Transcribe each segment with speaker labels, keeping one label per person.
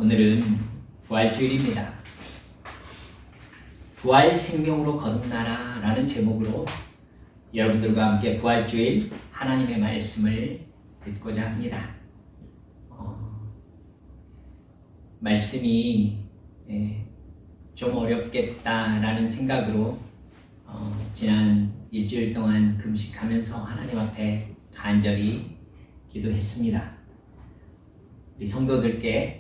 Speaker 1: 오늘은 부활주일입니다. 부활 생명으로 거듭나라 라는 제목으로 여러분들과 함께 부활주일 하나님의 말씀을 듣고자 합니다. 말씀이 좀 어렵겠다라는 생각으로 지난 일주일 동안 금식하면서 하나님 앞에 간절히 기도했습니다. 우리 성도들께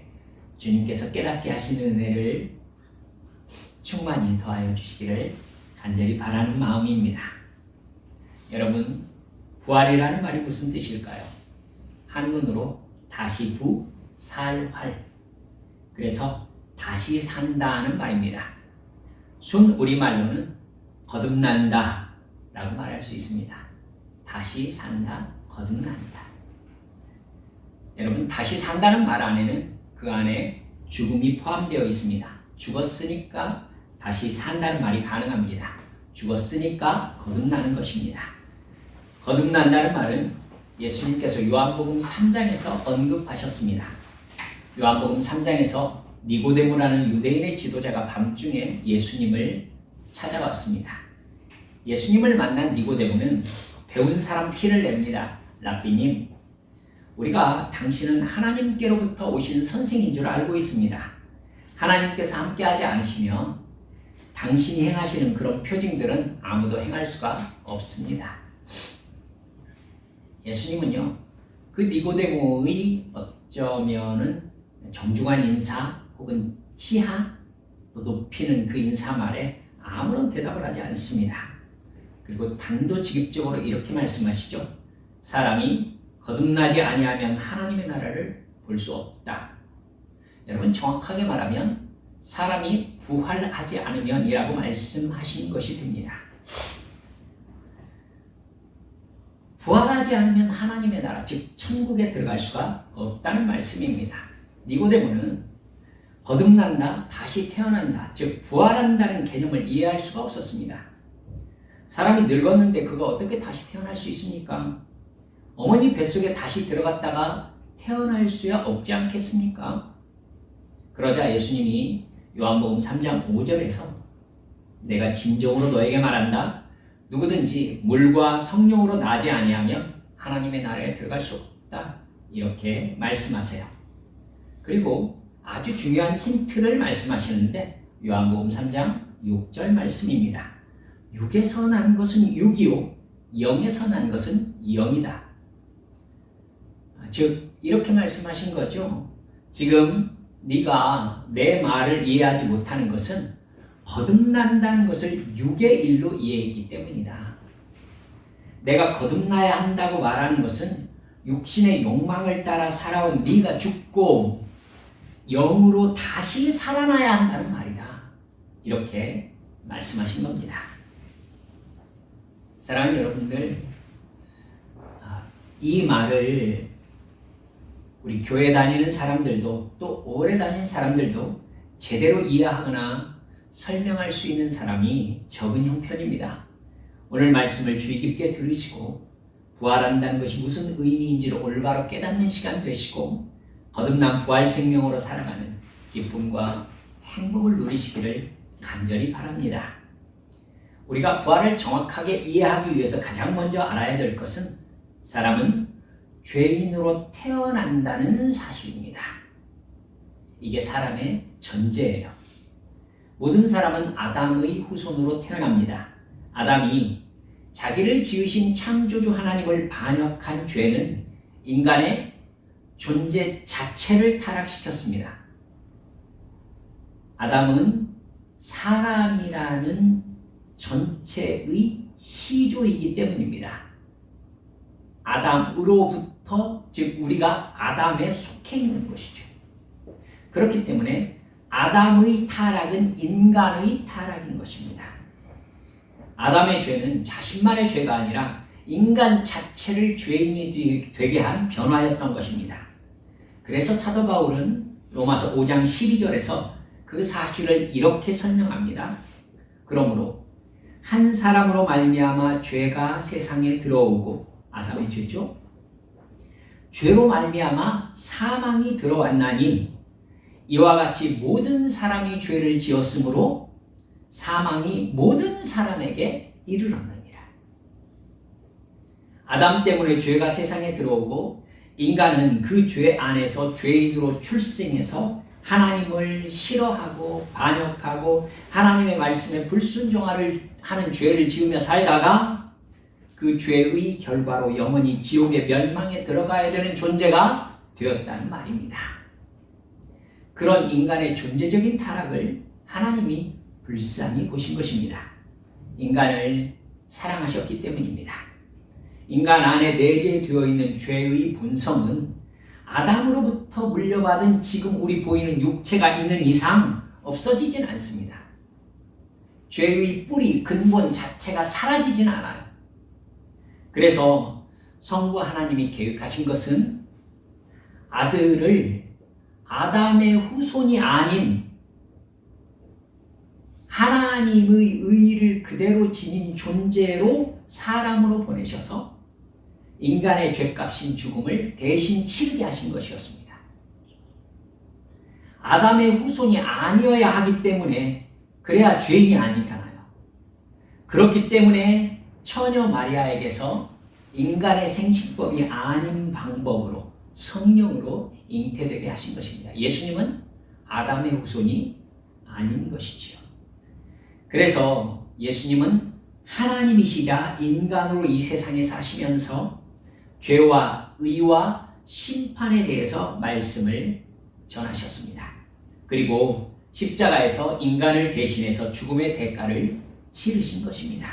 Speaker 1: 주님께서 깨닫게 하시는 은혜를 충만히 더하여 주시기를 간절히 바라는 마음입니다. 여러분, 부활이라는 말이 무슨 뜻일까요? 한문으로 다시 부, 살, 활. 그래서 다시 산다는 말입니다. 순 우리말로는 거듭난다 라고 말할 수 있습니다. 다시 산다, 거듭난다. 여러분, 다시 산다는 말 안에는 그 안에 죽음이 포함되어 있습니다. 죽었으니까 다시 산다는 말이 가능합니다. 죽었으니까 거듭나는 것입니다. 거듭난다는 말은 예수님께서 요한복음 3장에서 언급하셨습니다. 요한복음 3장에서 니고데모라는 유대인의 지도자가 밤중에 예수님을 찾아왔습니다. 예수님을 만난 니고데모는 배운 사람 티를 냅니다. 랍비님, 우리가 당신은 하나님께로부터 오신 선생인 줄 알고 있습니다. 하나님께서 함께하지 않으시면 당신이 행하시는 그런 표징들은 아무도 행할 수가 없습니다. 예수님은요, 그 니고데모의 어쩌면은 정중한 인사 혹은 치하 또 높이는 그 인사 말에 아무런 대답을 하지 않습니다. 그리고 단도직입적으로 이렇게 말씀하시죠. 사람이 거듭나지 아니하면 하나님의 나라를 볼 수 없다. 여러분, 정확하게 말하면 사람이 부활하지 않으면 이라고 말씀하신 것이 됩니다. 부활하지 않으면 하나님의 나라, 즉 천국에 들어갈 수가 없다는 말씀입니다. 니고데모는 거듭난다, 다시 태어난다, 즉 부활한다는 개념을 이해할 수가 없었습니다. 사람이 늙었는데 그가 어떻게 다시 태어날 수 있습니까? 어머니 뱃속에 다시 들어갔다가 태어날 수야 없지 않겠습니까? 그러자 예수님이 요한복음 3장 5절에서 내가 진정으로 너에게 말한다. 누구든지 물과 성령으로 나지 아니하면 하나님의 나라에 들어갈 수 없다. 이렇게 말씀하세요. 그리고 아주 중요한 힌트를 말씀하시는데 요한복음 3장 6절 말씀입니다. 육에서 난 것은 육이요 영에서 난 것은 영이다. 즉 이렇게 말씀하신 거죠. 지금 네가 내 말을 이해하지 못하는 것은 거듭난다는 것을 육의 일로 이해했기 때문이다. 내가 거듭나야 한다고 말하는 것은 육신의 욕망을 따라 살아온 네가 죽고 영으로 다시 살아나야 한다는 말이다. 이렇게 말씀하신 겁니다. 사랑하는 여러분들, 이 말을 우리 교회 다니는 사람들도 또 오래 다닌 사람들도 제대로 이해하거나 설명할 수 있는 사람이 적은 형편입니다. 오늘 말씀을 주의 깊게 들으시고 부활한다는 것이 무슨 의미인지를 올바로 깨닫는 시간 되시고 거듭난 부활 생명으로 살아가는 기쁨과 행복을 누리시기를 간절히 바랍니다. 우리가 부활을 정확하게 이해하기 위해서 가장 먼저 알아야 될 것은 사람은 죄인으로 태어난다는 사실입니다. 이게 사람의 전제예요. 모든 사람은 아담의 후손으로 태어납니다. 아담이 자기를 지으신 창조주 하나님을 반역한 죄는 인간의 존재 자체를 타락시켰습니다. 아담은 사람이라는 전체의 시조이기 때문입니다. 아담으로부터, 즉 우리가 아담에 속해 있는 것이죠. 그렇기 때문에 아담의 타락은 인간의 타락인 것입니다. 아담의 죄는 자신만의 죄가 아니라 인간 자체를 죄인이 되게 한 변화였던 것입니다. 그래서 사도 바울은 로마서 5장 12절에서 그 사실을 이렇게 설명합니다. 그러므로 한 사람으로 말미암아 죄가 세상에 들어오고, 아담의 죄죠. 죄로 말미암아 사망이 들어왔나니 이와 같이 모든 사람이 죄를 지었으므로 사망이 모든 사람에게 이르렀느니라. 아담 때문에 죄가 세상에 들어오고 인간은 그 죄 안에서 죄인으로 출생해서 하나님을 싫어하고 반역하고 하나님의 말씀에 불순종하는 죄를 지으며 살다가 그 죄의 결과로 영원히 지옥의 멸망에 들어가야 되는 존재가 되었다는 말입니다. 그런 인간의 존재적인 타락을 하나님이 불쌍히 보신 것입니다. 인간을 사랑하셨기 때문입니다. 인간 안에 내재되어 있는 죄의 본성은 아담으로부터 물려받은 지금 우리 보이는 육체가 있는 이상 없어지진 않습니다. 죄의 뿌리, 근본 자체가 사라지진 않아요. 그래서 성부 하나님이 계획하신 것은 아들을 아담의 후손이 아닌 하나님의 의를 그대로 지닌 존재로 사람으로 보내셔서 인간의 죄값인 죽음을 대신 치르게 하신 것이었습니다. 아담의 후손이 아니어야 하기 때문에 그래야 죄인이 아니잖아요. 그렇기 때문에 처녀 마리아에게서 인간의 생식법이 아닌 방법으로 성령으로 잉태되게 하신 것입니다. 예수님은 아담의 후손이 아닌 것이지요. 그래서 예수님은 하나님이시자 인간으로 이 세상에 사시면서 죄와 의와 심판에 대해서 말씀을 전하셨습니다. 그리고 십자가에서 인간을 대신해서 죽음의 대가를 치르신 것입니다.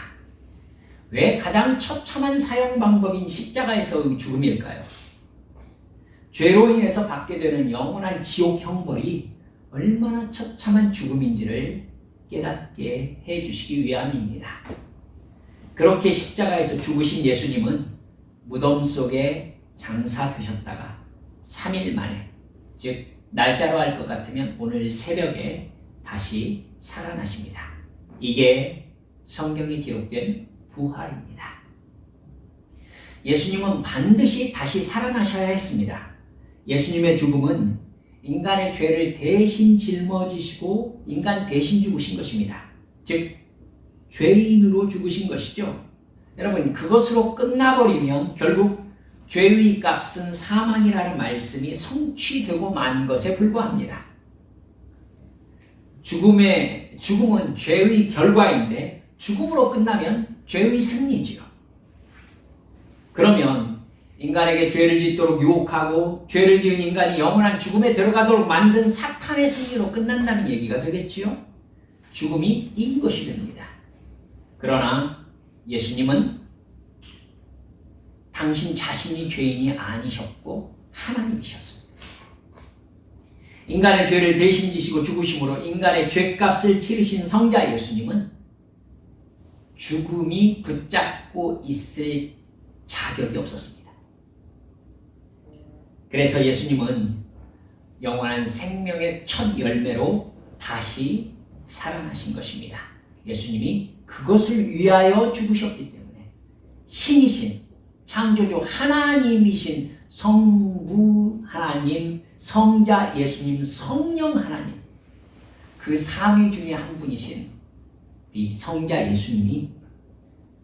Speaker 1: 왜 가장 처참한 사형 방법인 십자가에서의 죽음일까요? 죄로 인해서 받게 되는 영원한 지옥 형벌이 얼마나 처참한 죽음인지를 깨닫게 해주시기 위함입니다. 그렇게 십자가에서 죽으신 예수님은 무덤 속에 장사되셨다가 3일 만에, 즉 날짜로 할 것 같으면 오늘 새벽에 다시 살아나십니다. 이게 성경에 기록된 부활입니다. 예수님은 반드시 다시 살아나셔야 했습니다. 예수님의 죽음은 인간의 죄를 대신 짊어지시고 인간 대신 죽으신 것입니다. 즉 죄인으로 죽으신 것이죠. 여러분, 그것으로 끝나버리면 결국 죄의 값은 사망이라는 말씀이 성취되고 만 것에 불과합니다. 죽음은 죄의 결과인데 죽음으로 끝나면 죄의 승리지요. 그러면 인간에게 죄를 짓도록 유혹하고 죄를 지은 인간이 영원한 죽음에 들어가도록 만든 사탄의 승리로 끝난다는 얘기가 되겠지요. 죽음이 이긴 것이 됩니다. 그러나 예수님은 당신 자신이 죄인이 아니셨고 하나님이셨습니다. 인간의 죄를 대신 지시고 죽으심으로 인간의 죄값을 치르신 성자 예수님은 죽음이 붙잡고 있을 자격이 없었습니다. 그래서 예수님은 영원한 생명의 첫 열매로 다시 살아나신 것입니다. 예수님이 그것을 위하여 죽으셨기 때문에 신이신 창조주 하나님이신 성부 하나님, 성자 예수님, 성령 하나님, 그 삼위 중에 한 분이신 이 성자 예수님이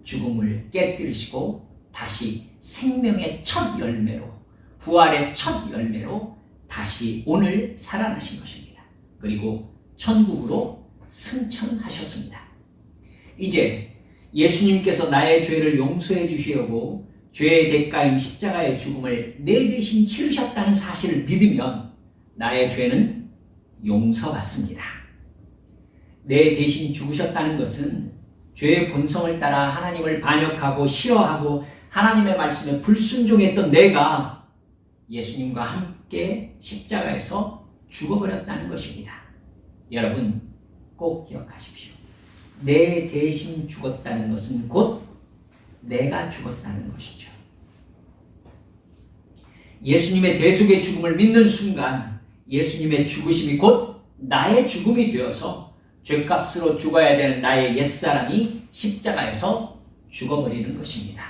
Speaker 1: 죽음을 깨뜨리시고 다시 생명의 첫 열매로, 부활의 첫 열매로 다시 오늘 살아나신 것입니다. 그리고 천국으로 승천하셨습니다. 이제 예수님께서 나의 죄를 용서해 주시려고 죄의 대가인 십자가의 죽음을 내 대신 치르셨다는 사실을 믿으면 나의 죄는 용서받습니다. 내 대신 죽으셨다는 것은 죄의 본성을 따라 하나님을 반역하고 싫어하고 하나님의 말씀에 불순종했던 내가 예수님과 함께 십자가에서 죽어버렸다는 것입니다. 여러분 꼭 기억하십시오. 내 대신 죽었다는 것은 곧 내가 죽었다는 것이죠. 예수님의 대속의 죽음을 믿는 순간 예수님의 죽으심이 곧 나의 죽음이 되어서 죄값으로 죽어야 되는 나의 옛사람이 십자가에서 죽어버리는 것입니다.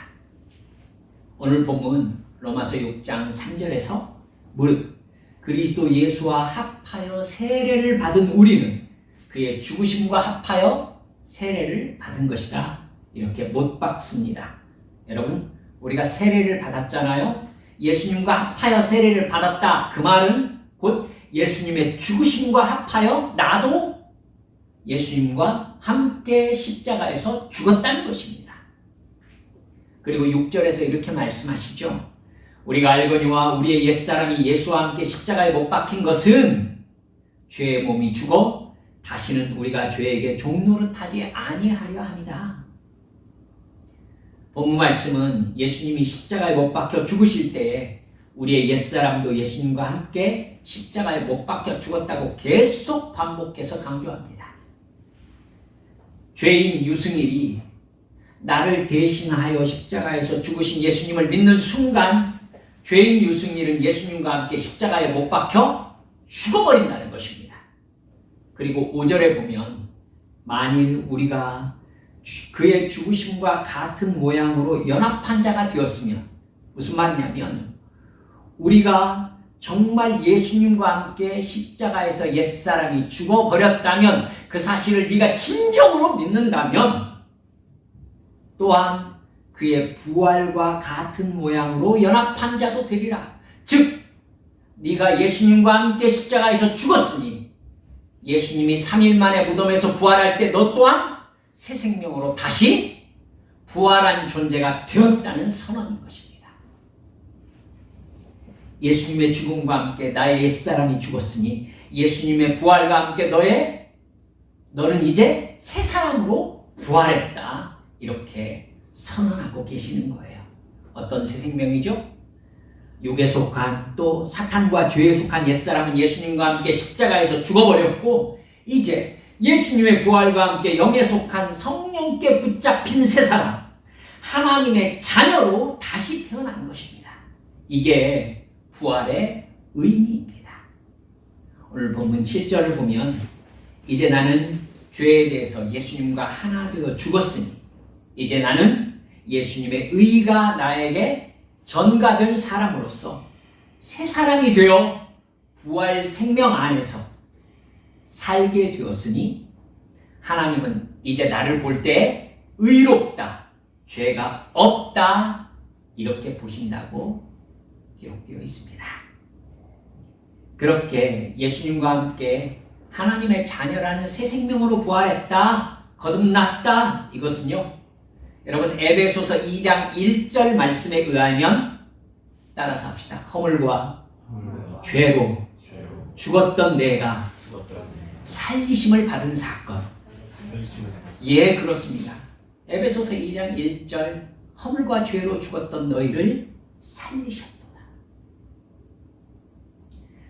Speaker 1: 오늘 본문 로마서 6장 3절에서 무릇 그리스도 예수와 합하여 세례를 받은 우리는 그의 죽으심과 합하여 세례를 받은 것이다. 이렇게 못 박습니다. 여러분, 우리가 세례를 받았잖아요. 예수님과 합하여 세례를 받았다. 그 말은 곧 예수님의 죽으심과 합하여 나도 예수님과 함께 십자가에서 죽었다는 것입니다. 그리고 6절에서 이렇게 말씀하시죠. 우리가 알거니와 우리의 옛사람이 예수와 함께 십자가에 못 박힌 것은 죄의 몸이 죽어 다시는 우리가 죄에게 종노릇하지 아니하려 함이다. 본문 말씀은 예수님이 십자가에 못 박혀 죽으실 때에 우리의 옛사람도 예수님과 함께 십자가에 못 박혀 죽었다고 계속 반복해서 강조합니다. 죄인 유승일이 나를 대신하여 십자가에서 죽으신 예수님을 믿는 순간 죄인 유승일은 예수님과 함께 십자가에 못 박혀 죽어버린다는 것입니다. 그리고 5절에 보면 만일 우리가 그의 죽으심과 같은 모양으로 연합한 자가 되었으면 무슨 말이냐면 우리가 정말 예수님과 함께 십자가에서 옛사람이 죽어버렸다면 그 사실을 네가 진정으로 믿는다면 또한 그의 부활과 같은 모양으로 연합한 자도 되리라. 즉 네가 예수님과 함께 십자가에서 죽었으니 예수님이 3일 만에 무덤에서 부활할 때 너 또한 새 생명으로 다시 부활한 존재가 되었다는 선언인 것입니다. 예수님의 죽음과 함께 나의 옛사람이 죽었으니 예수님의 부활과 함께 너는 이제 새 사람으로 부활했다. 이렇게 선언하고 계시는 거예요. 어떤 새 생명이죠? 육에 속한 또 사탄과 죄에 속한 옛사람은 예수님과 함께 십자가에서 죽어버렸고 이제 예수님의 부활과 함께 영에 속한 성령께 붙잡힌 새 사람, 하나님의 자녀로 다시 태어난 것입니다. 이게 부활의 의미입니다. 오늘 본문 7절을 보면 이제 나는 죄에 대해서 예수님과 하나 되어 죽었으니 이제 나는 예수님의 의가 나에게 전가된 사람으로서 새 사람이 되어 부활 생명 안에서 살게 되었으니 하나님은 이제 나를 볼 때 의롭다, 죄가 없다 이렇게 보신다고 기록되어 있습니다. 그렇게 예수님과 함께 하나님의 자녀라는 새 생명으로 부활했다, 거듭났다. 이것은요, 여러분 에베소서 2장 1절 말씀에 의하면 따라서 합시다. 허물과 죄로 죽었던 내가 살리심을 받은 사건. 예, 그렇습니다. 에베소서 2장 1절 허물과 죄로 죽었던 너희를 살리셨도다.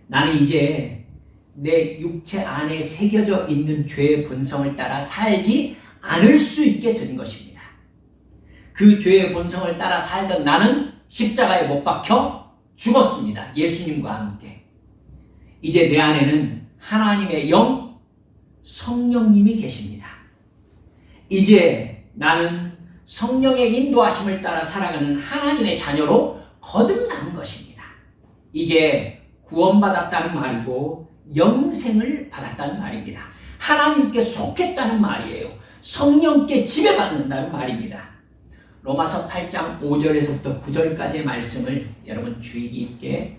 Speaker 1: 나는 이제 내 육체 안에 새겨져 있는 죄의 본성을 따라 살지 않을 수 있게 된 것입니다. 그 죄의 본성을 따라 살던 나는 십자가에 못 박혀 죽었습니다. 예수님과 함께. 이제 내 안에는 하나님의 영, 성령님이 계십니다. 이제 나는 성령의 인도하심을 따라 살아가는 하나님의 자녀로 거듭난 것입니다. 이게 구원받았다는 말이고 영생을 받았다는 말입니다. 하나님께 속했다는 말이에요. 성령께 지배받는다는 말입니다. 로마서 8장 5절에서부터 9절까지의 말씀을 여러분 주의 깊게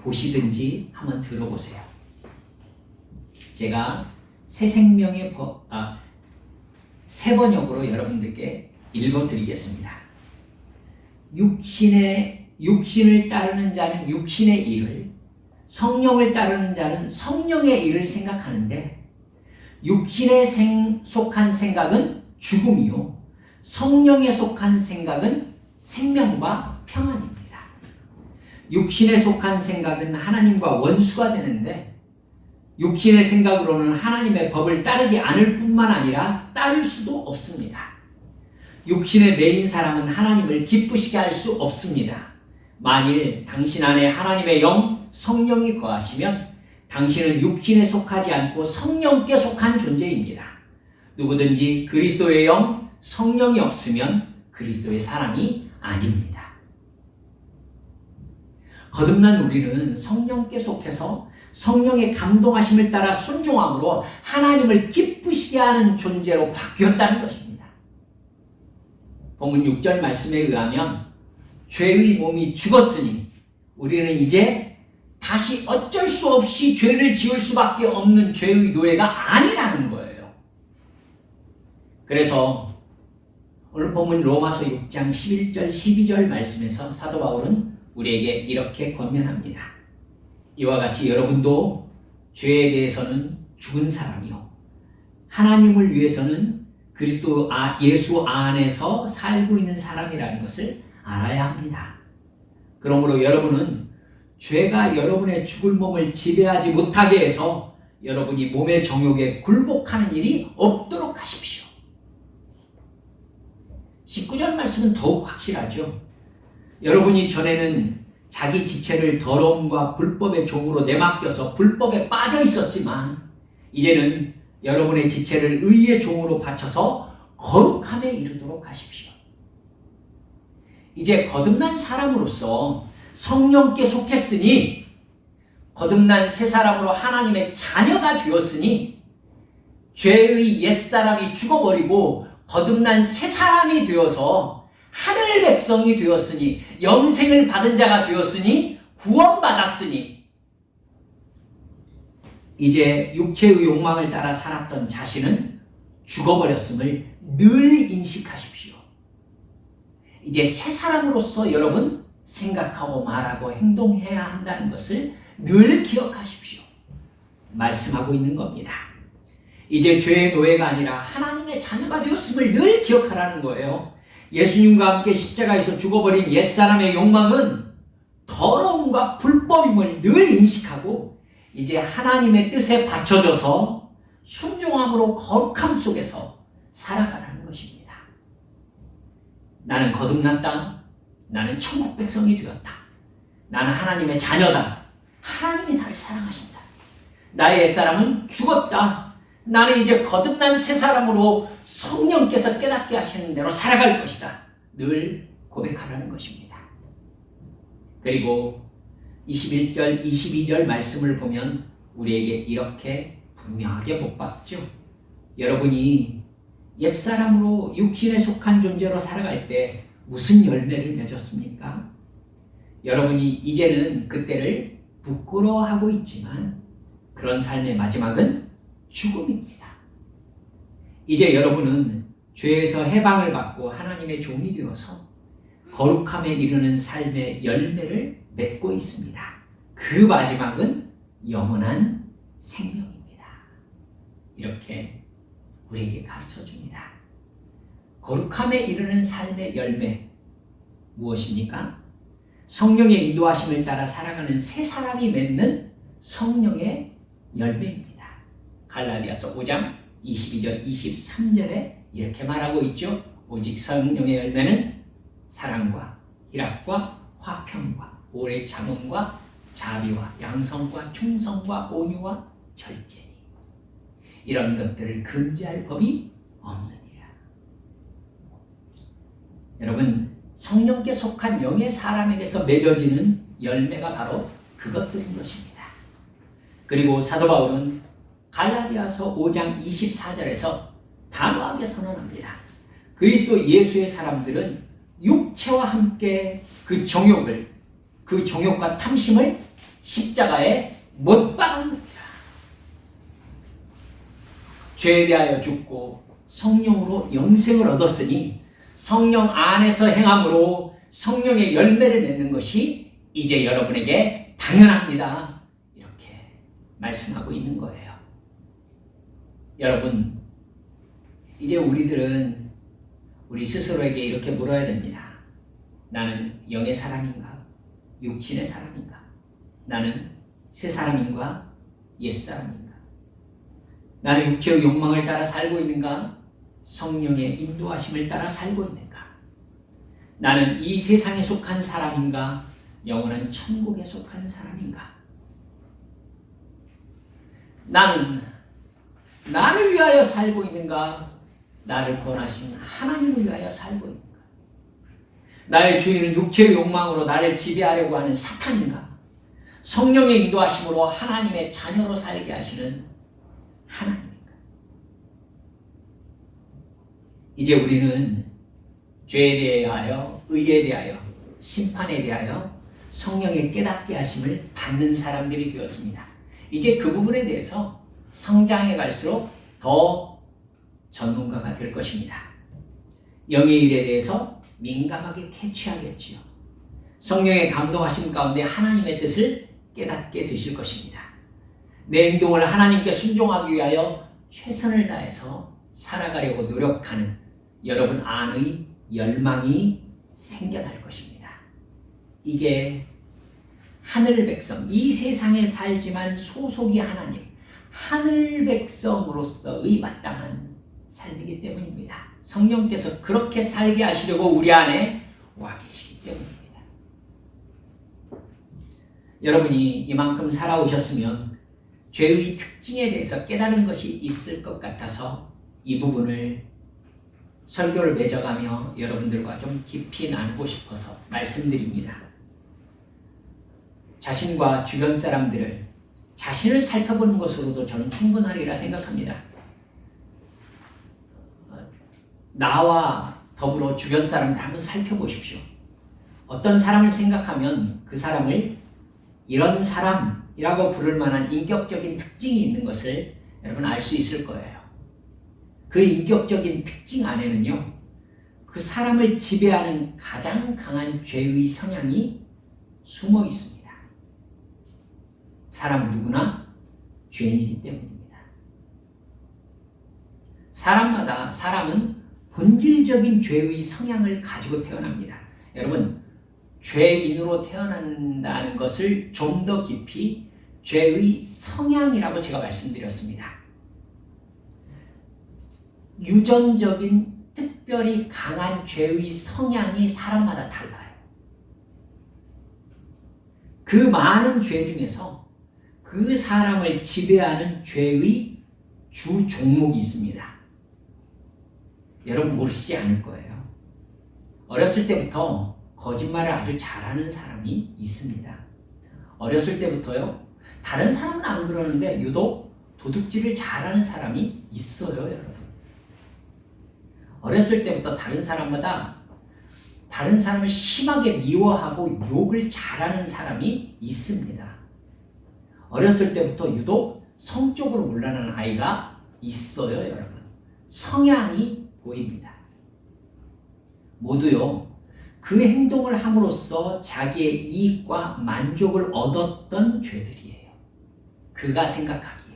Speaker 1: 보시든지 한번 들어보세요. 제가 새 생명의 새 번역으로 여러분들께 읽어드리겠습니다. 육신을 따르는 자는 육신의 일을, 성령을 따르는 자는 성령의 일을 생각하는데 육신에 속한 생각은 죽음이요 성령에 속한 생각은 생명과 평안입니다. 육신에 속한 생각은 하나님과 원수가 되는데 육신의 생각으로는 하나님의 법을 따르지 않을 뿐만 아니라 따를 수도 없습니다. 육신에 매인 사람은 하나님을 기쁘시게 할 수 없습니다. 만일 당신 안에 하나님의 영, 성령이 거하시면 당신은 육신에 속하지 않고 성령께 속한 존재입니다. 누구든지 그리스도의 영, 성령이 없으면 그리스도의 사람이 아닙니다. 거듭난 우리는 성령께 속해서 성령의 감동하심을 따라 순종함으로 하나님을 기쁘시게 하는 존재로 바뀌었다는 것입니다. 본문 6절 말씀에 의하면 죄의 몸이 죽었으니 우리는 이제 다시 어쩔 수 없이 죄를 지을 수밖에 없는 죄의 노예가 아니라는 거예요. 그래서 오늘 본문 로마서 6장 11절 12절 말씀에서 사도 바울은 우리에게 이렇게 권면합니다. 이와 같이 여러분도 죄에 대해서는 죽은 사람이요 하나님을 위해서는 그리스도 예수 안에서 살고 있는 사람이라는 것을 알아야 합니다. 그러므로 여러분은 죄가 여러분의 죽을 몸을 지배하지 못하게 해서 여러분이 몸의 정욕에 굴복하는 일이 없도록 하십시오. 19절 말씀은 더욱 확실하죠. 여러분이 전에는 자기 지체를 더러움과 불법의 종으로 내맡겨서 불법에 빠져 있었지만 이제는 여러분의 지체를 의의 종으로 바쳐서 거룩함에 이르도록 하십시오. 이제 거듭난 사람으로서 성령께 속했으니 거듭난 새 사람으로 하나님의 자녀가 되었으니 죄의 옛사람이 죽어버리고 거듭난 새 사람이 되어서 하늘 백성이 되었으니 영생을 받은 자가 되었으니 구원받았으니 이제 육체의 욕망을 따라 살았던 자신은 죽어버렸음을 늘 인식하십시오. 이제 새 사람으로서 여러분 생각하고 말하고 행동해야 한다는 것을 늘 기억하십시오. 말씀하고 있는 겁니다. 이제 죄의 노예가 아니라 하나님의 자녀가 되었음을 늘 기억하라는 거예요. 예수님과 함께 십자가에서 죽어버린 옛사람의 욕망은 더러움과 불법임을 늘 인식하고 이제 하나님의 뜻에 받쳐져서 순종함으로 거룩함 속에서 살아가라는 것입니다. 나는 거듭났다. 나는 천국 백성이 되었다. 나는 하나님의 자녀다. 하나님이 나를 사랑하신다. 나의 옛사람은 죽었다. 나는 이제 거듭난 새 사람으로 성령께서 깨닫게 하시는 대로 살아갈 것이다. 늘 고백하라는 것입니다. 그리고 21절, 22절 말씀을 보면 우리에게 이렇게 분명하게 못박죠. 여러분이 옛사람으로 육신에 속한 존재로 살아갈 때 무슨 열매를 맺었습니까? 여러분이 이제는 그때를 부끄러워하고 있지만 그런 삶의 마지막은 죽음입니다. 이제 여러분은 죄에서 해방을 받고 하나님의 종이 되어서 거룩함에 이르는 삶의 열매를 맺고 있습니다. 그 마지막은 영원한 생명입니다. 이렇게 우리에게 가르쳐 줍니다. 거룩함에 이르는 삶의 열매 무엇입니까? 성령의 인도하심을 따라 살아가는 새 사람이 맺는 성령의 열매입니다. 갈라디아서 5장 22절 23절에 이렇게 말하고 있죠. 오직 성령의 열매는 사랑과 희락과 화평과 오래 참음과 자비와 양성과 충성과 온유와 절제니 이런 것들을 금지할 법이 없느니라. 여러분, 성령께 속한 영의 사람에게서 맺어지는 열매가 바로 그것들인 것입니다. 그리고 사도 바울은 갈라디아서 5장 24절에서 단호하게 선언합니다. 그리스도 예수의 사람들은 육체와 함께 그 정욕과 탐심을 십자가에 못 박았느니라. 죄에 대하여 죽고 성령으로 영생을 얻었으니 성령 안에서 행함으로 성령의 열매를 맺는 것이 이제 여러분에게 당연합니다. 이렇게 말씀하고 있는 거예요. 여러분, 이제 우리들은 우리 스스로에게 이렇게 물어야 됩니다. 나는 영의 사람인가? 육신의 사람인가? 나는 새 사람인가? 옛 사람인가? 나는 육체의 욕망을 따라 살고 있는가? 성령의 인도하심을 따라 살고 있는가? 나는 이 세상에 속한 사람인가? 영원한 천국에 속한 사람인가? 나는 나를 위하여 살고 있는가? 나를 구원하신 하나님을 위하여 살고 있는가? 나의 주인은 육체의 욕망으로 나를 지배하려고 하는 사탄인가? 성령의 인도하심으로 하나님의 자녀로 살게 하시는 하나님입니까? 이제 우리는 죄에 대하여, 의에 대하여, 심판에 대하여 성령의 깨닫게 하심을 받는 사람들이 되었습니다. 이제 그 부분에 대해서 성장해 갈수록 더 전문가가 될 것입니다. 영의 일에 대해서 민감하게 캐치하겠지요. 성령의 감동하심 가운데 하나님의 뜻을 깨닫게 되실 것입니다. 내 행동을 하나님께 순종하기 위하여 최선을 다해서 살아가려고 노력하는 여러분 안의 열망이 생겨날 것입니다. 이게 하늘 백성, 이 세상에 살지만 소속이 하나님, 하늘 백성으로서의 마땅한 삶이기 때문입니다. 성령께서 그렇게 살게 하시려고 우리 안에 와 계시기 때문입니다. 여러분이 이만큼 살아오셨으면 죄의 특징에 대해서 깨달은 것이 있을 것 같아서 이 부분을 설교를 맺어가며 여러분들과 좀 깊이 나누고 싶어서 말씀드립니다. 자신과 주변 사람들을 자신을 살펴보는 것으로도 저는 충분하리라 생각합니다. 나와 더불어 주변 사람들 한번 살펴보십시오. 어떤 사람을 생각하면 그 사람을 이런 사람이라고 부를 만한 인격적인 특징이 있는 것을 여러분 알 수 있을 거예요. 그 인격적인 특징 안에는요, 그 사람을 지배하는 가장 강한 죄의 성향이 숨어 있습니다. 사람은 누구나 죄인이기 때문입니다. 사람은 본질적인 죄의 성향을 가지고 태어납니다. 여러분, 죄인으로 태어난다는 것을 좀 더 깊이 죄의 성향이라고 제가 말씀드렸습니다. 유전적인 특별히 강한 죄의 성향이 사람마다 달라요. 그 많은 죄 중에서 그 사람을 지배하는 죄의 주 종목이 있습니다. 여러분 모르시지 않을 거예요. 어렸을 때부터 거짓말을 아주 잘하는 사람이 있습니다. 어렸을 때부터요, 다른 사람은 안 그러는데 유독 도둑질을 잘하는 사람이 있어요, 여러분. 어렸을 때부터 다른 사람보다 다른 사람을 심하게 미워하고 욕을 잘하는 사람이 있습니다. 어렸을 때부터 유독 성적으로 문란한 아이가 있어요, 여러분. 성향이 보입니다. 모두요, 그 행동을 함으로써 자기의 이익과 만족을 얻었던 죄들이에요. 그가 생각하기에.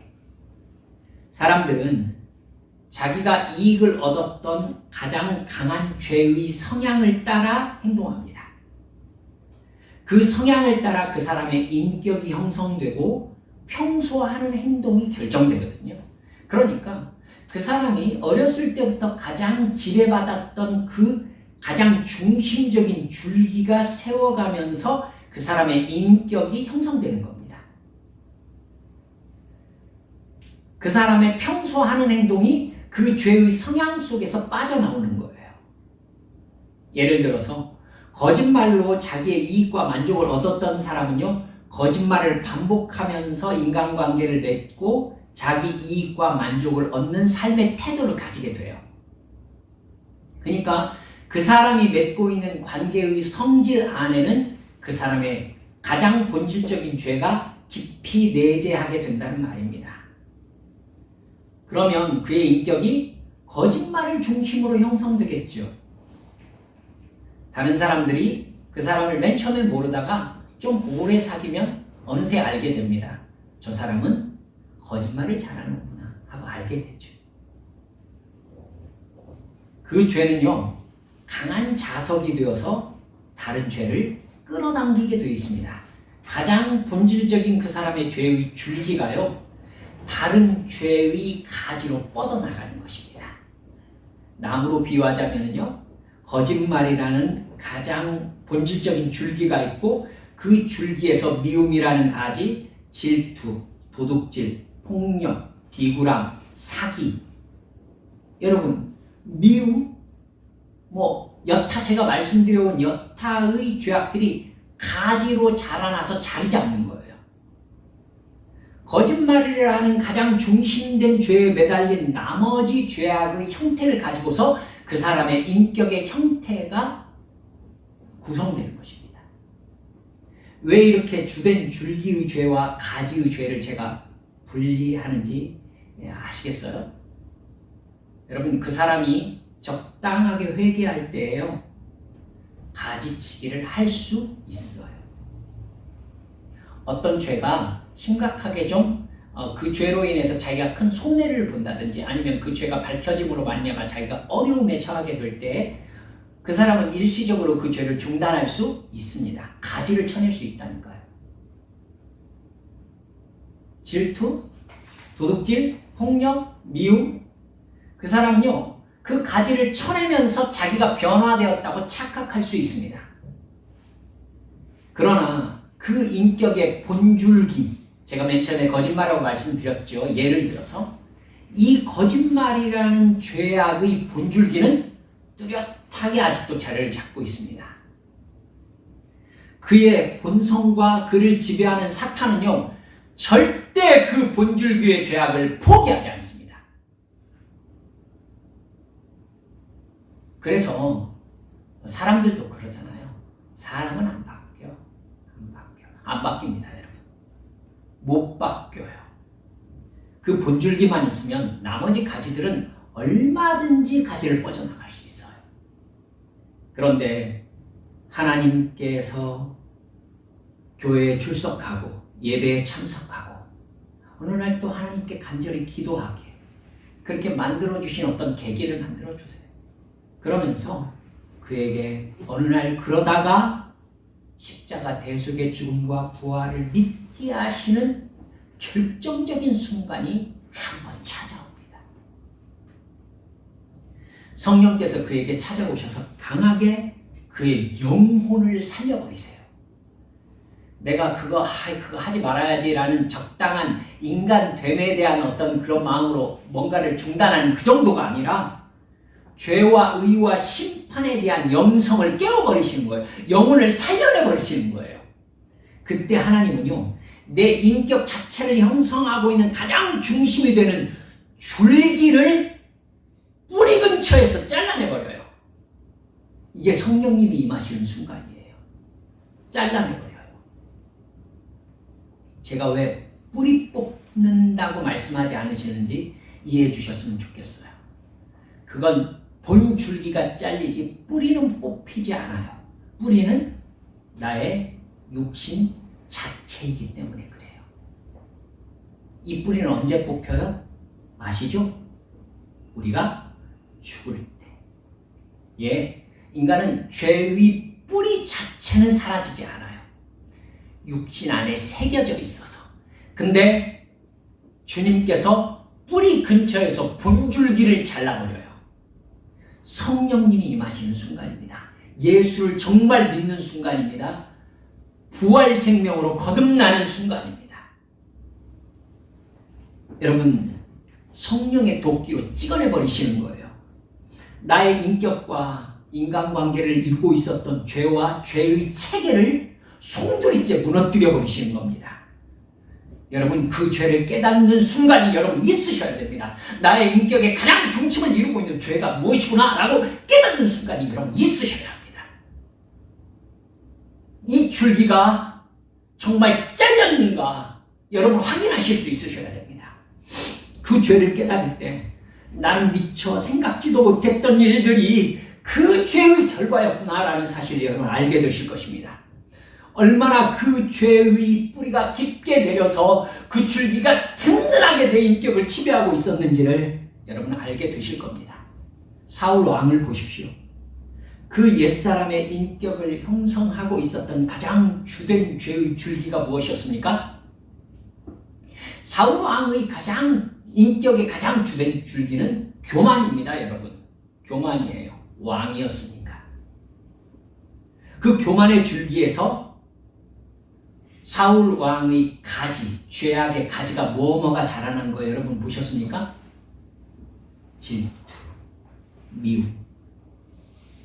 Speaker 1: 사람들은 자기가 이익을 얻었던 가장 강한 죄의 성향을 따라 행동합니다. 그 성향을 따라 그 사람의 인격이 형성되고 평소 하는 행동이 결정되거든요. 그러니까 그 사람이 어렸을 때부터 가장 지배받았던 그 가장 중심적인 줄기가 세워가면서 그 사람의 인격이 형성되는 겁니다. 그 사람의 평소 하는 행동이 그 죄의 성향 속에서 빠져나오는 거예요. 예를 들어서 거짓말로 자기의 이익과 만족을 얻었던 사람은요, 거짓말을 반복하면서 인간관계를 맺고 자기 이익과 만족을 얻는 삶의 태도를 가지게 돼요. 그러니까 그 사람이 맺고 있는 관계의 성질 안에는 그 사람의 가장 본질적인 죄가 깊이 내재하게 된다는 말입니다. 그러면 그의 인격이 거짓말을 중심으로 형성되겠죠. 다른 사람들이 그 사람을 맨 처음에 모르다가 좀 오래 사귀면 어느새 알게 됩니다. 저 사람은 거짓말을 잘하는구나 하고 알게 되죠. 그 죄는요, 강한 자석이 되어서 다른 죄를 끌어당기게 되어 있습니다. 가장 본질적인 그 사람의 죄의 줄기가요, 다른 죄의 가지로 뻗어나가는 것입니다. 나무로 비유하자면요, 거짓말이라는 가장 본질적인 줄기가 있고 그 줄기에서 미움이라는 가지, 질투, 도둑질, 폭력, 비굴함, 사기. 여러분, 미움, 여타 제가 말씀드려온 여타의 죄악들이 가지로 자라나서 자리 잡는 거예요. 거짓말이라는 가장 중심된 죄에 매달린 나머지 죄악의 형태를 가지고서 그 사람의 인격의 형태가 구성되는 것입니다. 왜 이렇게 주된 줄기의 죄와 가지의 죄를 제가 분리하는지 아시겠어요? 여러분, 그 사람이 적당하게 회개할 때에요, 가지치기를 할 수 있어요. 어떤 죄가 심각하게 좀 그 죄로 인해서 자기가 큰 손해를 본다든지 아니면 그 죄가 밝혀짐으로 말미암아 자기가 어려움에 처하게 될 때 그 사람은 일시적으로 그 죄를 중단할 수 있습니다. 가지를 쳐낼 수 있다니까요. 질투, 도둑질, 폭력, 미움, 그 사람은요 그 가지를 쳐내면서 자기가 변화되었다고 착각할 수 있습니다. 그러나 그 인격의 본줄기, 제가 맨 처음에 거짓말이라고 말씀드렸죠. 예를 들어서 이 거짓말이라는 죄악의 본줄기는 뚜렷하게 아직도 자리를 잡고 있습니다. 그의 본성과 그를 지배하는 사탄은요 절대 그 본줄기의 죄악을 포기하지 않습니다. 그래서 사람들도 그러잖아요. 사람은 안 바뀌어. 안 바뀝니다, 여러분. 못 바뀌어요. 그 본줄기만 있으면 나머지 가지들은 얼마든지 가지를 뻗어나갈 수 있어요. 그런데 하나님께서 교회에 출석하고 예배에 참석하고 어느 날 또 하나님께 간절히 기도하게 그렇게 만들어주신 어떤 계기를 만들어주세요. 그러면서 그에게 어느 날 그러다가 십자가 대속의 죽음과 부활을 믿게 하시는 결정적인 순간이 한번 찾아옵니다. 성령께서 그에게 찾아오셔서 강하게 그의 영혼을 살려버리세요. 내가 그거 하지 말아야지라는 적당한 인간됨에 대한 어떤 그런 마음으로 뭔가를 중단하는 그 정도가 아니라 죄와 의와 심판에 대한 영성을 깨워버리시는 거예요. 영혼을 살려내버리시는 거예요. 그때 하나님은요, 내 인격 자체를 형성하고 있는 가장 중심이 되는 줄기를 뿌리 근처에서 잘라내버려요. 이게 성령님이 임하시는 순간이에요. 잘라내버려요. 제가 왜 뿌리 뽑는다고 말씀하지 않으시는지 이해해 주셨으면 좋겠어요. 그건 본 줄기가 잘리지 뿌리는 뽑히지 않아요. 뿌리는 나의 육신 자체이기 때문에 그래요. 이 뿌리는 언제 뽑혀요? 아시죠? 우리가 죽을 때. 예, 인간은 죄의 뿌리 자체는 사라지지 않아요. 육신 안에 새겨져 있어서. 근데 주님께서 뿌리 근처에서 본줄기를 잘라버려요. 성령님이 임하시는 순간입니다. 예수를 정말 믿는 순간입니다. 부활 생명으로 거듭나는 순간입니다. 여러분, 성령의 도끼로 찍어내버리시는 거예요. 나의 인격과 인간관계를 이루고 있었던 죄와 죄의 체계를 송두리째 무너뜨려 버리시는 겁니다. 여러분, 그 죄를 깨닫는 순간이 여러분 있으셔야 됩니다. 나의 인격의 가장 중심을 이루고 있는 죄가 무엇이구나 라고 깨닫는 순간이 여러분 있으셔야 합니다. 이 줄기가 정말 잘렸는가 여러분 확인하실 수 있으셔야 됩니다. 그 죄를 깨달을 때 나는 미처 생각지도 못했던 일들이 그 죄의 결과였구나라는 사실을 여러분 알게 되실 것입니다. 얼마나 그 죄의 뿌리가 깊게 내려서 그 줄기가 든든하게 내 인격을 지배하고 있었는지를 여러분 알게 되실 겁니다. 사울 왕을 보십시오. 그 옛사람의 인격을 형성하고 있었던 가장 주된 죄의 줄기가 무엇이었습니까? 사울 왕의 인격의 가장 주된 줄기는 교만입니다, 여러분. 교만이에요. 왕이었으니까. 그 교만의 줄기에서 사울 왕의 가지, 죄악의 가지가 뭐가 자라난 거예요? 여러분 보셨습니까? 질투, 미움.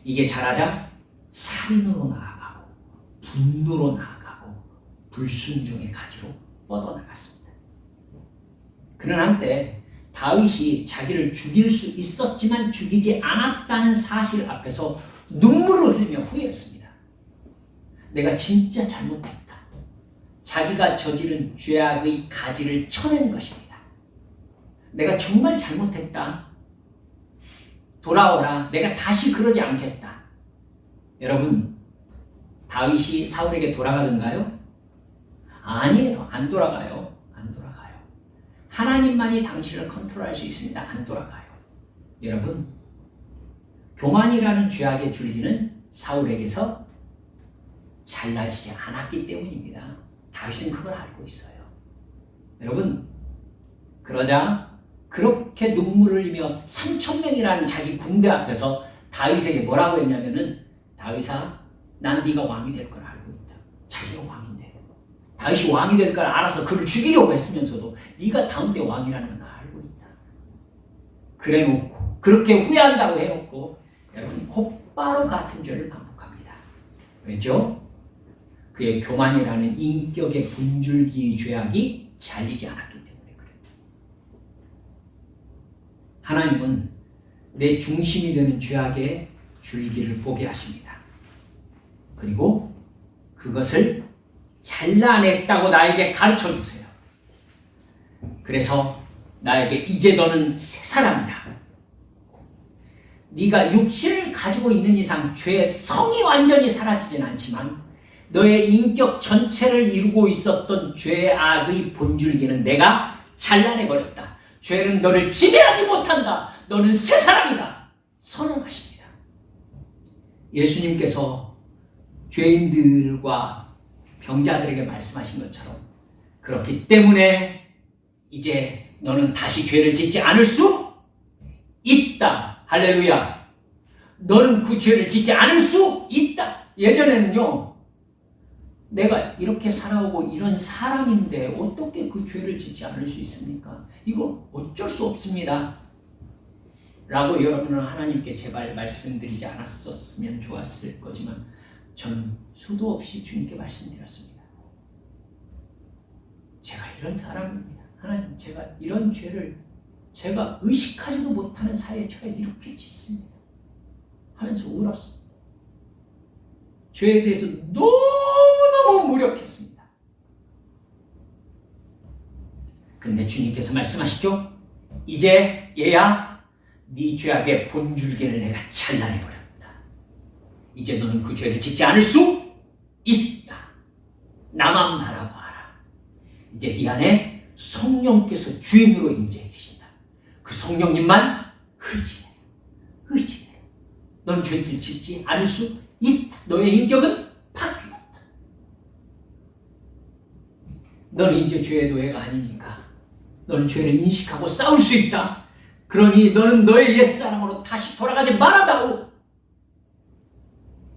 Speaker 1: 이게 자라자 살인으로 나아가고 분노로 나아가고 불순종의 가지로 뻗어나갔습니다. 그는 한때 다윗이 자기를 죽일 수 있었지만 죽이지 않았다는 사실 앞에서 눈물을 흘리며 후회했습니다. 내가 진짜 잘못했다. 자기가 저지른 죄악의 가지를 쳐낸 것입니다. 내가 정말 잘못했다. 돌아오라. 내가 다시 그러지 않겠다. 여러분, 다윗이 사울에게 돌아가던가요? 아니에요. 안 돌아가요. 안 돌아가요. 하나님만이 당신을 컨트롤할 수 있습니다. 안 돌아가요. 여러분, 교만이라는 죄악의 줄기는 사울에게서 잘라지지 않았기 때문입니다. 다윗은 그걸 알고 있어요. 여러분, 그러자 그렇게 눈물을 흘리며 3,000명이라는 자기 군대 앞에서 다윗에게 뭐라고 했냐면은, 다윗아, 난 네가 왕이 될 걸 알고 있다. 자기가 왕인데 다윗이 왕이 될 걸 알아서 그를 죽이려고 했으면서도 네가 다음 때 왕이라는 걸 나 알고 있다. 그래놓고 그렇게 후회한다고 해놓고 여러분 곧바로 같은 죄를 반복합니다. 왜죠? 그의 교만이라는 인격의 분줄기의 죄악이 잘리지 않았기 때문에 그래요. 하나님은 내 중심이 되는 죄악의 줄기를 보게 하십니다. 그리고 그것을 잘라냈다고 나에게 가르쳐 주세요. 그래서 나에게 이제 너는 새 사람이다. 네가 육신을 가지고 있는 이상 죄의 성이 완전히 사라지진 않지만 너의 인격 전체를 이루고 있었던 죄악의 본줄기는 내가 잘라내버렸다. 죄는 너를 지배하지 못한다. 너는 새 사람이다. 선언하십니다. 예수님께서 죄인들과 병자들에게 말씀하신 것처럼 그렇기 때문에 이제 너는 다시 죄를 짓지 않을 수 있다. 할렐루야. 너는 그 죄를 짓지 않을 수 있다. 예전에는요, 내가 이렇게 살아오고 이런 사람인데 어떻게 그 죄를 짓지 않을 수 있습니까? 이거 어쩔 수 없습니다. 라고 여러분은 하나님께 제발 말씀드리지 않았었으면 좋았을 거지만 저는 수도 없이 주님께 말씀드렸습니다. 제가 이런 사람입니다. 하나님, 제가 이런 죄를 제가 의식하지도 못하는 사이에 제가 이렇게 짓습니다. 하면서 울었습니다. 죄에 대해서 너무너무 무력했습니다. 근데 주님께서 말씀하시죠? 이제 얘야, 네 죄악의 본줄기를 내가 잘라내버렸다. 이제 너는 그 죄를 짓지 않을 수 있다. 나만 바라보아라. 이제 네 안에 성령께서 주인으로 임재해 계신다. 그 성령님만 의지해. 의지해. 넌 죄를 짓지 않을 수 있다. 너의 인격은 바뀌었다. 너는 이제 죄의 노예가 아니니까 너는 죄를 인식하고 싸울 수 있다. 그러니 너는 너의 옛사람으로 다시 돌아가지 말아다오.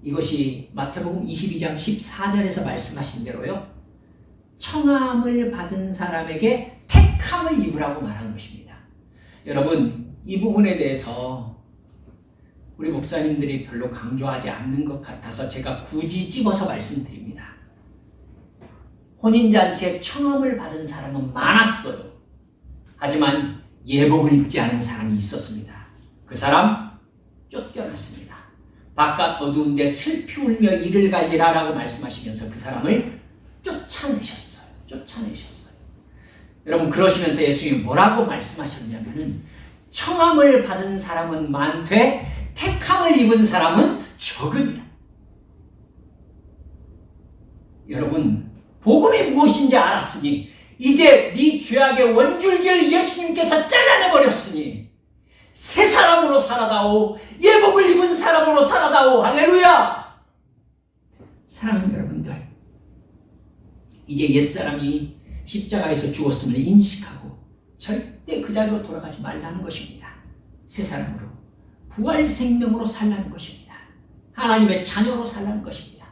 Speaker 1: 이것이 마태복음 22장 14절에서 말씀하신 대로요, 청함을 받은 사람에게 택함을 입으라고 말한 것입니다. 여러분, 이 부분에 대해서 우리 목사님들이 별로 강조하지 않는 것 같아서 제가 굳이 집어서 말씀드립니다. 혼인잔치에 청함을 받은 사람은 많았어요. 하지만 예복을 입지 않은 사람이 있었습니다. 그 사람 쫓겨났습니다. 바깥 어두운 데 슬피 울며 이를 갈리라 라고 말씀하시면서 그 사람을 쫓아내셨어요. 여러분, 그러시면서 예수님이 뭐라고 말씀하셨냐면은, 청함을 받은 사람은 많되 택함을 입은 사람은 적으니라. 여러분, 복음이 무엇인지 알았으니 이제 네 죄악의 원줄기를 예수님께서 잘라내버렸으니 새 사람으로 살아다오. 예복을 입은 사람으로 살아다오. 할렐루야. 사랑하는 여러분들, 이제 옛사람이 십자가에서 죽었음을 인식하고 절대 그 자리로 돌아가지 말라는 것입니다. 새 사람으로 부활 생명으로 살라는 것입니다. 하나님의 자녀로 살라는 것입니다.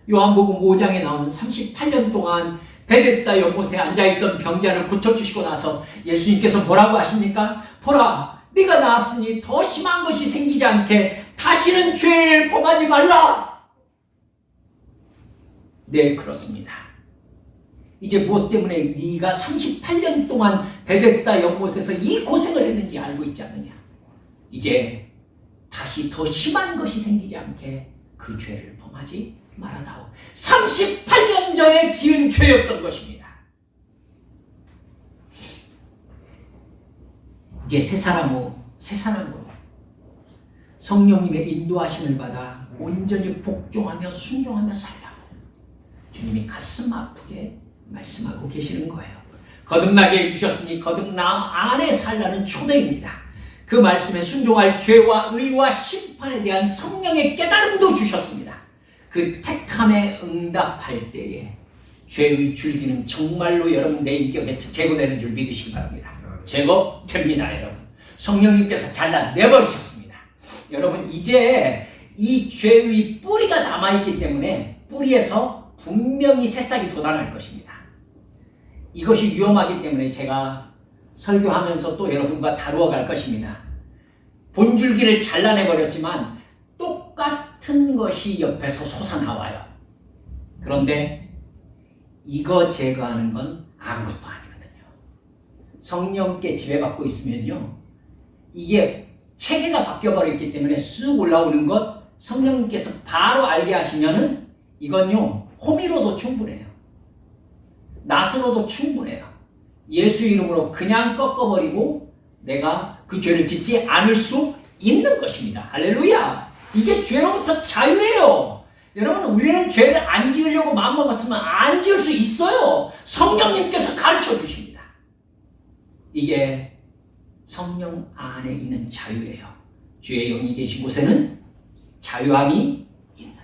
Speaker 1: 요한복음 5장에 나오는 38년 동안 베데스다 연못에 앉아있던 병자를 고쳐주시고 나서 예수님께서 뭐라고 하십니까? 보라, 네가 나았으니 더 심한 것이 생기지 않게 다시는 죄를 범하지 말라. 네, 그렇습니다. 이제 무엇 때문에 네가 38년 동안 베데스다 연못에서 이 고생을 했는지 알고 있지 않느냐. 이제 다시 더 심한 것이 생기지 않게 그 죄를 범하지 말아다오. 38년 전에 지은 죄였던 것입니다. 이제 새 사람으로 성령님의 인도하심을 받아 온전히 복종하며 순종하며 살라고 주님이 가슴 아프게 말씀하고 계시는 거예요. 거듭나게 해주셨으니 거듭남 안에 살라는 초대입니다. 그 말씀에 순종할 죄와 의와 심판에 대한 성령의 깨달음도 주셨습니다. 그 택함에 응답할 때에 죄의 줄기는 정말로 여러분 내 인격에서 제거되는 줄 믿으시기 바랍니다. 제거됩니다. 여러분 성령님께서 잘라내버리셨습니다. 여러분 이제 이 죄의 뿌리가 남아있기 때문에 뿌리에서 분명히 새싹이 돋아날 것입니다. 이것이 위험하기 때문에 제가 설교하면서 또 여러분과 다루어 갈 것입니다. 본줄기를 잘라내버렸지만 똑같은 것이 옆에서 솟아나와요. 그런데 이거 제거하는 건 아무것도 아니거든요. 성령께 지배받고 있으면요, 이게 체계가 바뀌어버렸기 때문에 쑥 올라오는 것 성령님께서 바로 알게 하시면은 이건요 호미로도 충분해요. 낫으로도 충분해요. 예수 이름으로 그냥 꺾어버리고 내가 그 죄를 짓지 않을 수 있는 것입니다. 할렐루야! 이게 죄로부터 자유예요. 여러분 우리는 죄를 안 지으려고 마음먹었으면 안 지을 수 있어요. 성령님께서 가르쳐 주십니다. 이게 성령 안에 있는 자유예요. 주의 영이 계신 곳에는 자유함이 있느니라.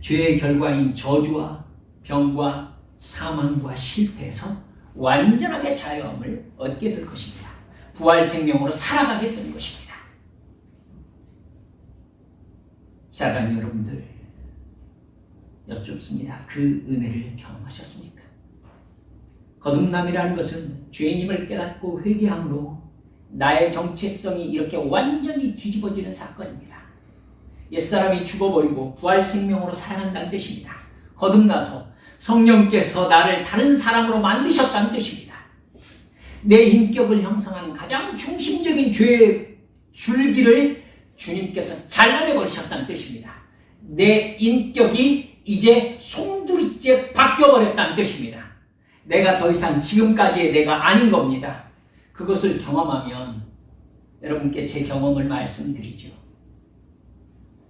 Speaker 1: 죄의 결과인 저주와 병과 사망과 실패에서 완전하게 자유함을 얻게 될 것입니다. 부활 생명으로 살아가게 되는 것입니다. 사랑하는 여러분들, 여쭙습니다. 그 은혜를 경험하셨습니까? 거듭남이라는 것은 죄인임을 깨닫고 회개함으로 나의 정체성이 이렇게 완전히 뒤집어지는 사건입니다. 옛사람이 죽어버리고 부활 생명으로 살아간다는 뜻입니다. 거듭나서 성령께서 나를 다른 사람으로 만드셨다는 뜻입니다. 내 인격을 형성한 가장 중심적인 죄의 줄기를 주님께서 잘라내버리셨다는 뜻입니다. 내 인격이 이제 송두리째 바뀌어버렸다는 뜻입니다. 내가 더 이상 지금까지의 내가 아닌 겁니다. 그것을 경험하면 여러분께 제 경험을 말씀드리죠.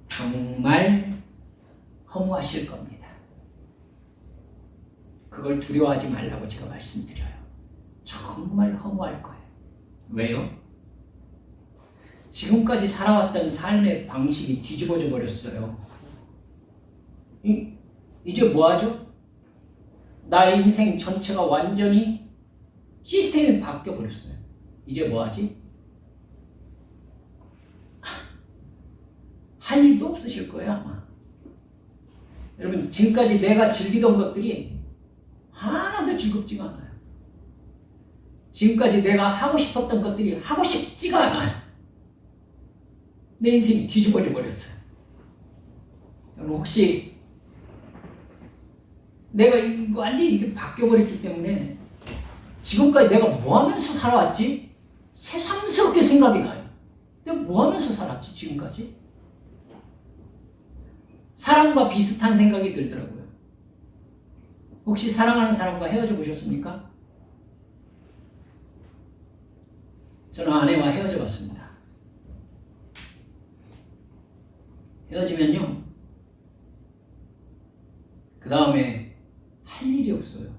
Speaker 1: 정말 허무하실 겁니다. 그걸 두려워하지 말라고 제가 말씀드려요. 정말 허무할 거예요. 왜요? 지금까지 살아왔던 삶의 방식이 뒤집어져 버렸어요. 이제 뭐하죠? 나의 인생 전체가 완전히 시스템이 바뀌어 버렸어요. 이제 뭐하지? 할 일도 없으실 거예요 아마. 여러분 지금까지 내가 즐기던 것들이 하나도 즐겁지가 않아요. 지금까지 내가 하고 싶었던 것들이 하고 싶지가 않아요. 내 인생이 뒤집어져 버렸어요. 여러분 혹시 내가 완전히 이게 바뀌어버렸기 때문에 지금까지 내가 뭐 하면서 살아왔지? 새삼스럽게 생각이 나요. 내가 뭐 하면서 살았지 지금까지? 사랑과 비슷한 생각이 들더라고요. 혹시 사랑하는 사람과 헤어져 보셨습니까? 저는 아내와 헤어져 봤습니다. 헤어지면요, 그 다음에 할 일이 없어요.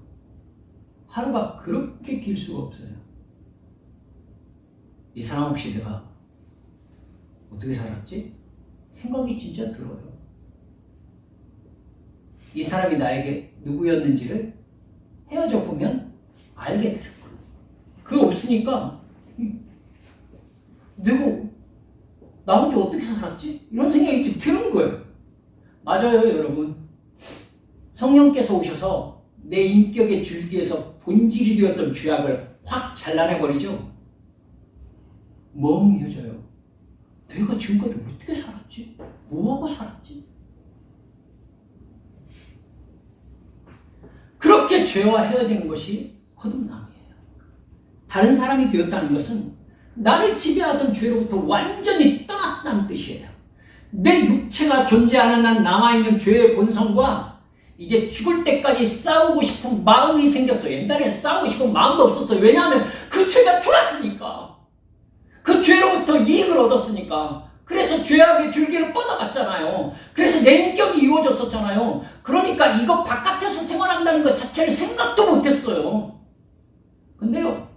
Speaker 1: 하루가 그렇게 길 수가 없어요. 이 사람 없이 내가 어떻게 살았지? 생각이 진짜 들어요. 이 사람이 나에게 누구였는지를 헤어져 보면 알게 돼요. 그게 없으니까 내가 나 혼자 어떻게 살았지? 이런 생각이 드는 거예요. 맞아요, 여러분. 성령께서 오셔서 내 인격의 줄기에서 본질이 되었던 죄악을 확 잘라내버리죠. 멍해져요. 내가 지금까지 어떻게 살았지? 뭐하고 살았지? 그렇게 죄와 헤어지는 것이 거듭남이에요. 다른 사람이 되었다는 것은 나를 지배하던 죄로부터 완전히 떠났다는 뜻이에요. 내 육체가 존재하는 한 남아있는 죄의 본성과 이제 죽을 때까지 싸우고 싶은 마음이 생겼어요. 옛날에는 싸우고 싶은 마음도 없었어요. 왜냐하면 그 죄가 죽었으니까. 그 죄로부터 이익을 얻었으니까. 그래서 죄악의 줄기를 뻗어갔잖아요. 그래서 내 인격이 이루어졌었잖아요. 그러니까 이거 바깥에서 생활한다는 것 자체를 생각도 못했어요. 근데요,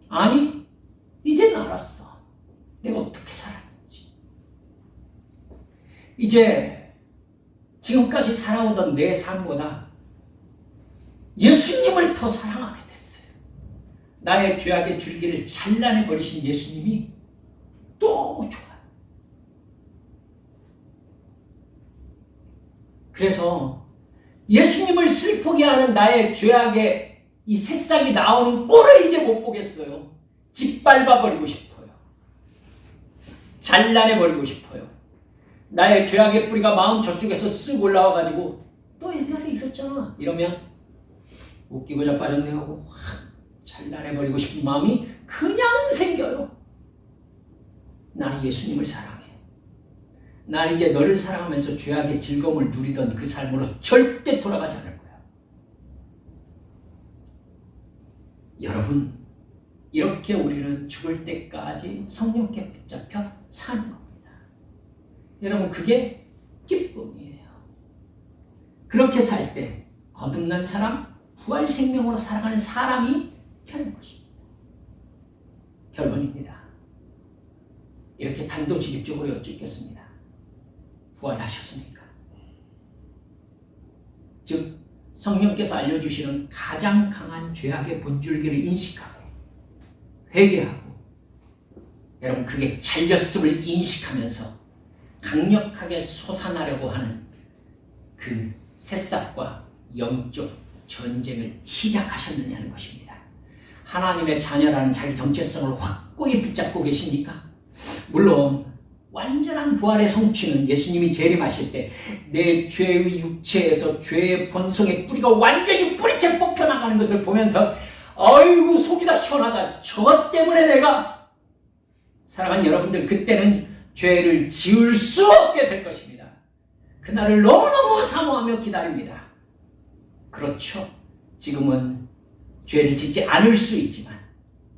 Speaker 1: 아니, 이제는 알았어. 내가 어떻게 살았는지. 이제 지금까지 살아오던 내 삶보다 예수님을 더 사랑하게 됐어요. 나의 죄악의 줄기를 잘라내 버리신 예수님이 너무 좋아요. 그래서 예수님을 슬프게 하는 나의 죄악의 이 새싹이 나오는 꼴을 이제 못 보겠어요. 짓밟아버리고 싶어요. 잘라내버리고 싶어요. 나의 죄악의 뿌리가 마음 저쪽에서 쓱 올라와가지고 너 옛날에 이랬잖아 이러면 웃기고 자빠졌네 하고 확 잘라내버리고 싶은 마음이 그냥 생겨요. 나는 예수님을 사랑해. 나는 이제 너를 사랑하면서 죄악의 즐거움을 누리던 그 삶으로 절대 돌아가지 않을 거야. 여러분, 이렇게 우리는 죽을 때까지 성령께 붙잡혀 사는 겁니다. 여러분, 그게 기쁨이에요. 그렇게 살 때 거듭난 사람, 부활 생명으로 살아가는 사람이 되는 것입니다. 결론입니다. 이렇게 단도직입적으로 여쭙겠습니다. 부활하셨습니까? 즉 성령께서 알려주시는 가장 강한 죄악의 본줄기를 인식하고 회개하고 여러분 그게 잘렸음을 인식하면서 강력하게 솟아나려고 하는 그 새싹과 영적 전쟁을 시작하셨느냐는 것입니다. 하나님의 자녀라는 자기 정체성을 확고히 붙잡고 계십니까? 물론 완전한 부활의 성취는 예수님이 재림하실 때 내 죄의 육체에서 죄의 본성의 뿌리가 완전히 뿌리채 뽑혀나가는 것을 보면서 아이고 속이 다 시원하다. 저 때문에 내가 사랑하는 여러분들 그때는 죄를 지을 수 없게 될 것입니다. 그날을 너무너무 사모하며 기다립니다. 그렇죠. 지금은 죄를 짓지 않을 수 있지만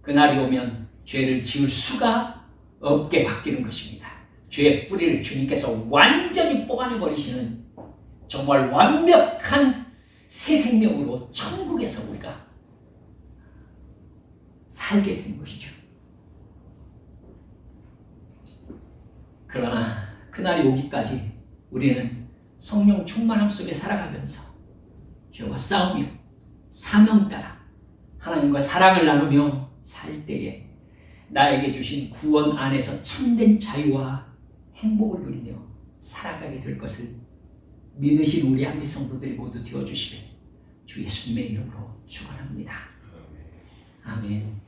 Speaker 1: 그날이 오면 죄를 지을 수가 없게 바뀌는 것입니다. 죄의 뿌리를 주님께서 완전히 뽑아내버리시는 정말 완벽한 새 생명으로 천국에서 우리가 살게 되는 것이죠. 그러나 그날이 오기까지 우리는 성령 충만함 속에 살아가면서 죄와 싸우며 사명 따라 하나님과 사랑을 나누며 살 때에 나에게 주신 구원 안에서 참된 자유와 행복을 누리며 살아가게 될 것을 믿으신 우리 한미 성도들이 모두 되어주시길 주 예수님의 이름으로 축원합니다. 아멘.